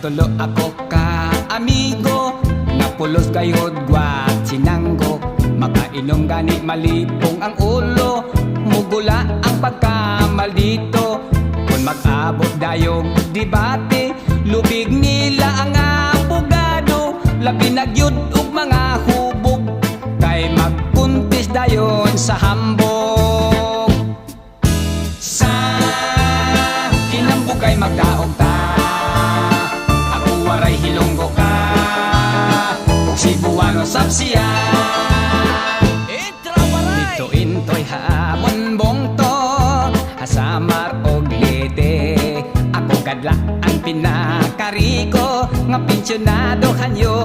tulo ako ka amigo, napulos kayod gwat sinanggo. Makainom gani malipong ang ulo, mugula ang pagkamaldito. Kung mag-abot dayog debate, lubig nila ang abogado. Labi nagyud og mga hubog, kay magkuntis dayon sa hambog. Sa kinambog kay magdaog ta, ako waray hilonggo ka, ug si Buwano sapsiya. Dito intoy hamon bongto, hasamar og lete. Ako kadla ang pinakariko, nga pensyonado kanyo